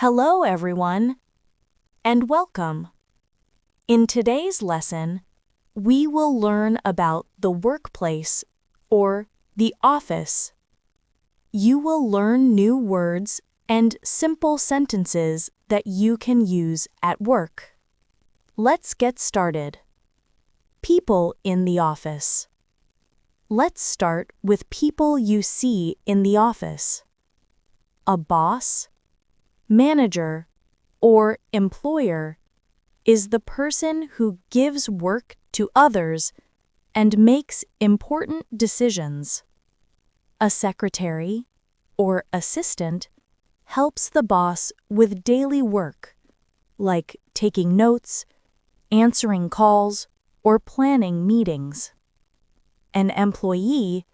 Hello, everyone, and welcome. In today's lesson, we will learn about the workplace or the office. You will learn new words and simple sentences that you can use at work. Let's get started. People in the office. Let's start with people you see in the office. A boss, manager, or employer is the person who gives work to others and makes important decisions. A secretary or assistant helps the boss with daily work, like taking notes, answering calls, or planning meetings. An employee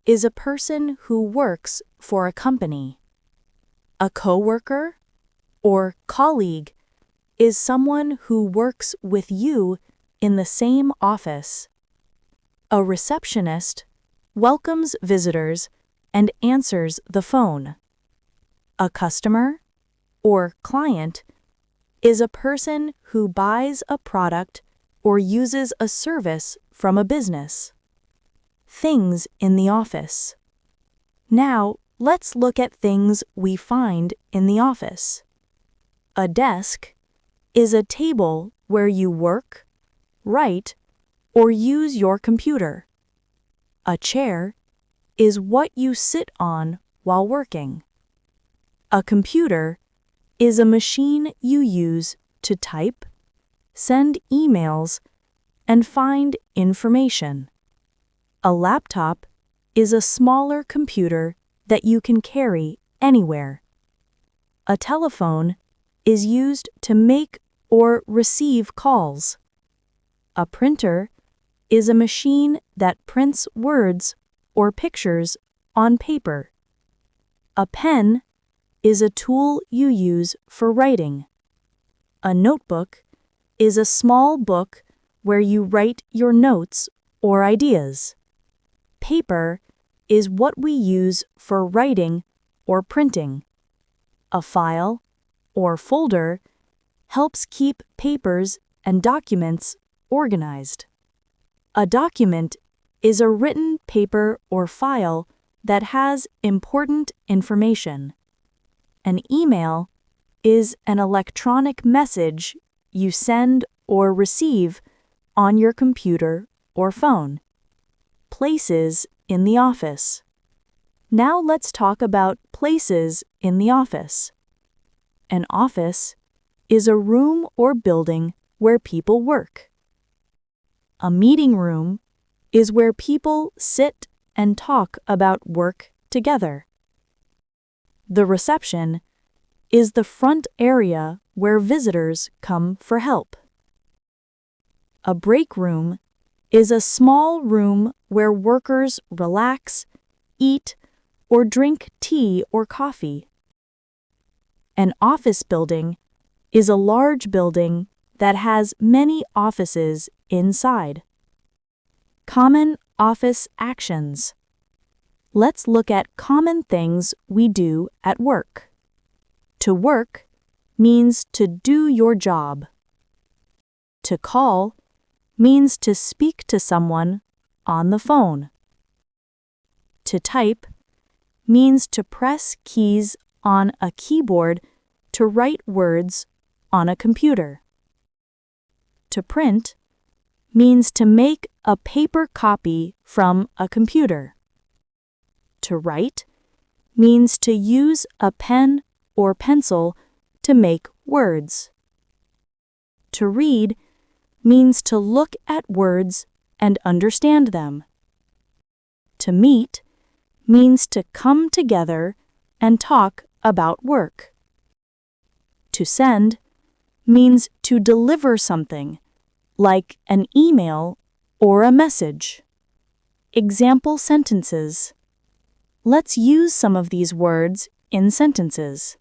is a person who works for a company. A coworker or colleague is someone who works with you in the same office. A receptionist welcomes visitors and answers the phone. A customer or client is a person who buys a product or uses a service from a business. Things in the office. Now, let's look at things we find in the office. A desk is a table where you work, write, or use your computer. A chair is what you sit on while working. A computer is a machine you use to type, send emails, and find information. A laptop is a smaller computer that you can carry anywhere. A telephone is used to make or receive calls. A printer is a machine that prints words or pictures on paper. A pen is a tool you use for writing. A notebook is a small book where you write your notes or ideas. Paper is what we use for writing or printing. A file or folder helps keep papers and documents organized. A document is a written paper or file that has important information. An email is an electronic message you send or receive on your computer or phone. Places in the office. Now let's talk about places in the office. An office is a room or building where people work. A meeting room is where people sit and talk about work together. The reception is the front area where visitors come for help. A break room is a small room where workers relax, eat, or drink tea or coffee. An office building is a large building that has many offices inside. Common office actions. Let's look at common things we do at work. To work means to do your job. To call means to speak to someone on the phone. To type means to press keys on a keyboard to write words on a computer. To print means to make a paper copy from a computer. To write means to use a pen or pencil to make words. To read means to look at words and understand them. To meet means to come together and talk about work. To send means to deliver something, like an email or a message. Example sentences. Let's use some of these words in sentences.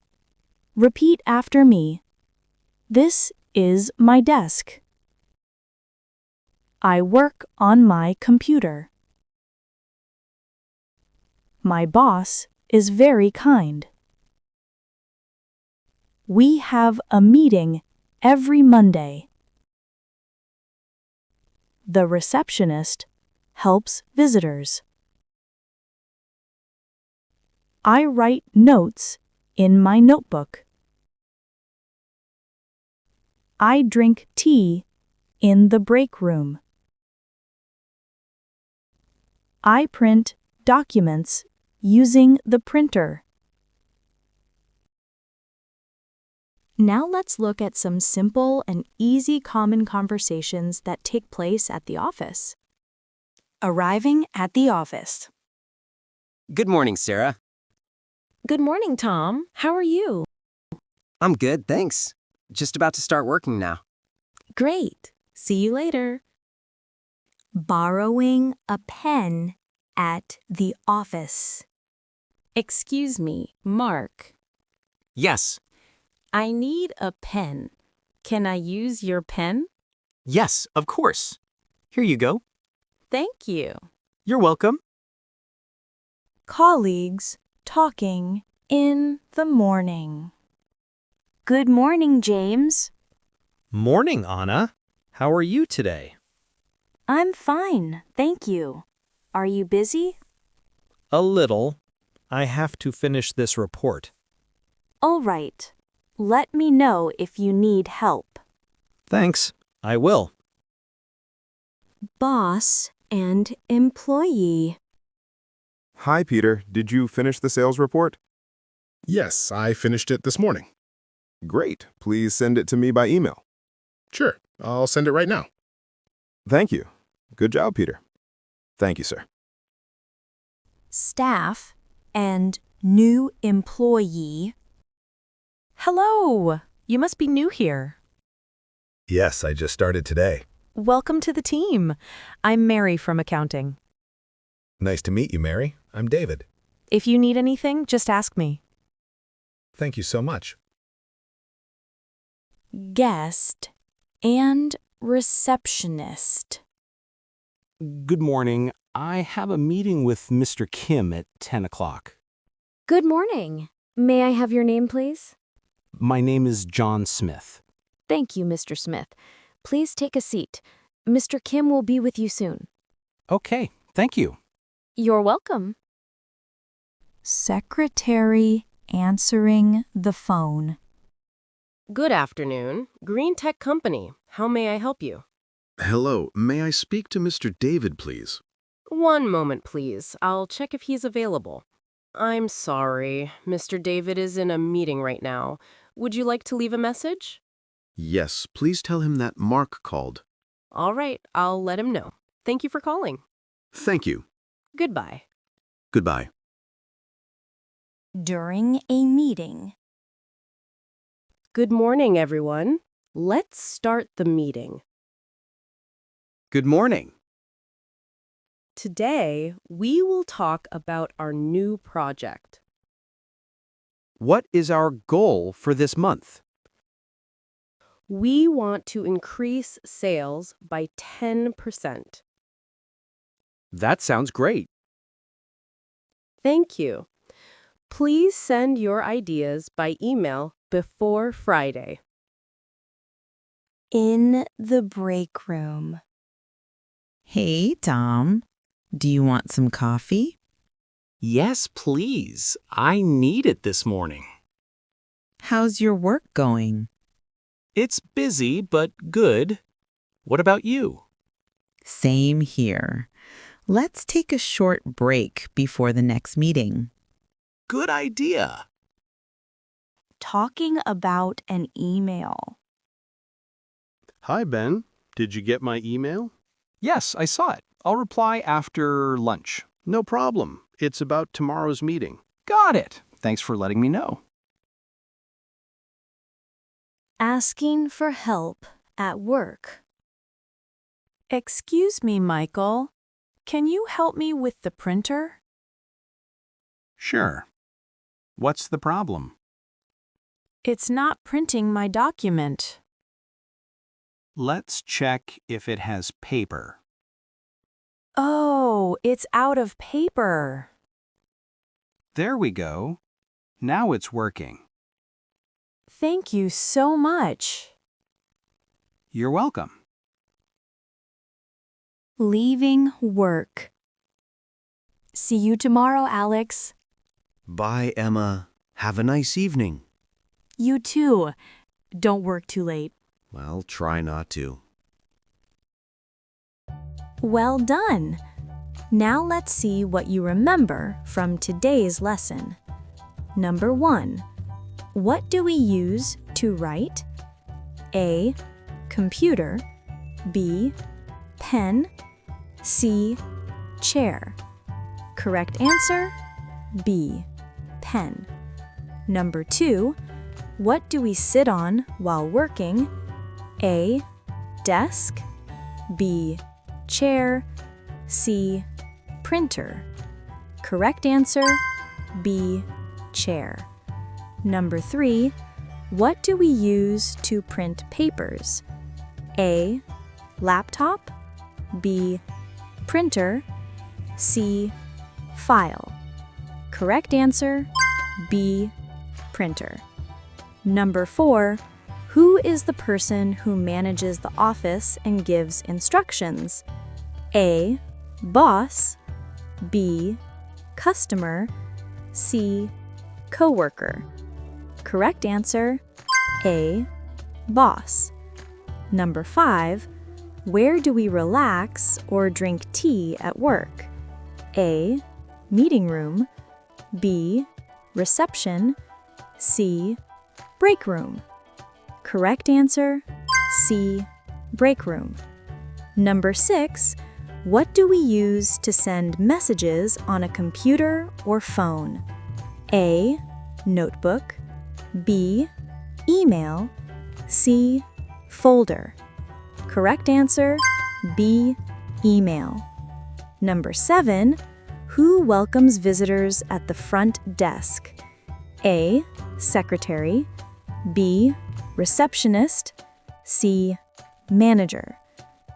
Repeat after me. This is my desk. I work on my computer. My boss is very kind. We have a meeting every Monday. The receptionist helps visitors. I write notes in my notebook. I drink tea in the break room. I print documents using the printer. Now let's look at some simple and easy common conversations that take place at the office. Arriving at the office. Good morning, Sarah. Good morning, Tom. How are you? I'm good, thanks. Just about to start working now. Great. See you later. Borrowing a pen at the office. Excuse me, Mark. Yes. I need a pen. Can I use your pen? Yes, of course. Here you go. Thank you. You're welcome. Colleagues talking in the morning. Good morning, James. Morning, Anna. How are you today? I'm fine, thank you. Are you busy? A little. I have to finish this report. All right. Let me know if you need help. Thanks. I will. Boss and employee. Hi, Peter. Did you finish the sales report? Yes, I finished it this morning. Great. Please send it to me by email. Sure, I'll send it right now. Thank you. Good job, Peter. Thank you, sir. Staff and new employee. Hello. You must be new here. Yes, I just started today. Welcome to the team. I'm Mary from accounting. Nice to meet you, Mary. I'm David. If you need anything, just ask me. Thank you so much. Guest and receptionist. Good morning. I have a meeting with Mr. Kim at 10 o'clock. Good morning. May I have your name, please? My name is John Smith. Thank you, Mr. Smith. Please take a seat. Mr. Kim will be with you soon. Okay, thank you. You're welcome. Secretary answering the phone. Good afternoon. Green Tech Company. How may I help you? Hello, may I speak to Mr. David, please? One moment, please. I'll check if he's available. I'm sorry. Mr. David is in a meeting right now. Would you like to leave a message? Yes, please tell him that Mark called. All right, I'll let him know. Thank you for calling. Thank you. Goodbye. Goodbye. During a meeting. Good morning, everyone. Let's start the meeting. Good morning. Today, we will talk about our new project. What is our goal for this month? We want to increase sales by 10%. That sounds great. Thank you. Please send your ideas by email before Friday. In the break room. Hey, Tom. Do you want some coffee? Yes, please. I need it this morning. How's your work going? It's busy, but good. What about you? Same here. Let's take a short break before the next meeting. Good idea. Talking about an email. Hi, Ben. Did you get my email? Yes, I saw it. I'll reply after lunch. No problem. It's about tomorrow's meeting. Got it. Thanks for letting me know. Asking for help at work. Excuse me, Michael. Can you help me with the printer? Sure. What's the problem? It's not printing my document. Let's check if it has paper. Oh, it's out of paper. There we go. Now it's working. Thank you so much. You're welcome. Leaving work. See you tomorrow, Alex. Bye, Emma. Have a nice evening. You too. Don't work too late. I'll try not to. Well done. Now let's see what you remember from today's lesson. Number 1. What do we use to write? A. Computer. B. Pen. C. Chair. Correct answer? B. Pen. Number 2. What do we sit on while working? A. Desk. B. Chair. C. Printer. Correct answer? B. Chair. Number 3. What do we use to print papers? A. Laptop. B. Printer. C. File. Correct answer? B. Printer. Number 4. Who is the person who manages the office and gives instructions? A. Boss. B. Customer. C. Coworker. Correct answer? A. Boss. Number 5. Where do we relax or drink tea at work? A. Meeting room. B. Reception. C. Break room. Correct answer? C. Break room. Number 6. What do we use to send messages on a computer or phone? A. Notebook. B. Email. C. Folder. Correct answer? B. Email. Number 7. Who welcomes visitors at the front desk? A. Secretary. B. Receptionist. C. Manager.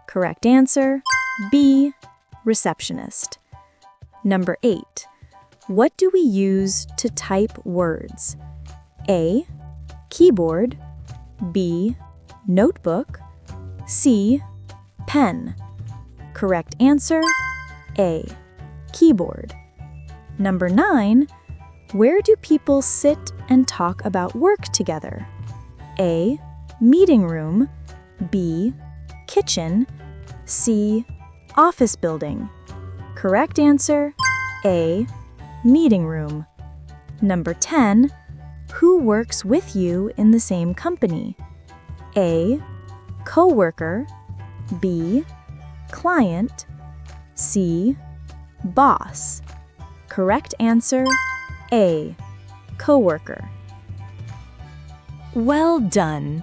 Correct answer? B. Receptionist. Number 8. What do we use to type words? A. Keyboard. B. Notebook. C. Pen. Correct answer? A. Keyboard. Number 9. Where do people sit and talk about work together? A. Meeting room. B. Kitchen. C. Office building. Correct answer? A. Meeting room. Number 10. Who works with you in the same company? A. Coworker. B. Client. C. Boss. Correct answer? A. Coworker. Well done.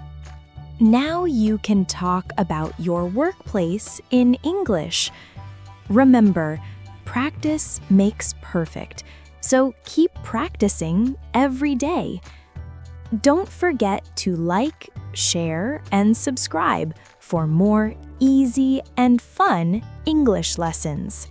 Now you can talk about your workplace in English. Remember, practice makes perfect, so keep practicing every day. Don't forget to like, share, and subscribe for more easy and fun English lessons.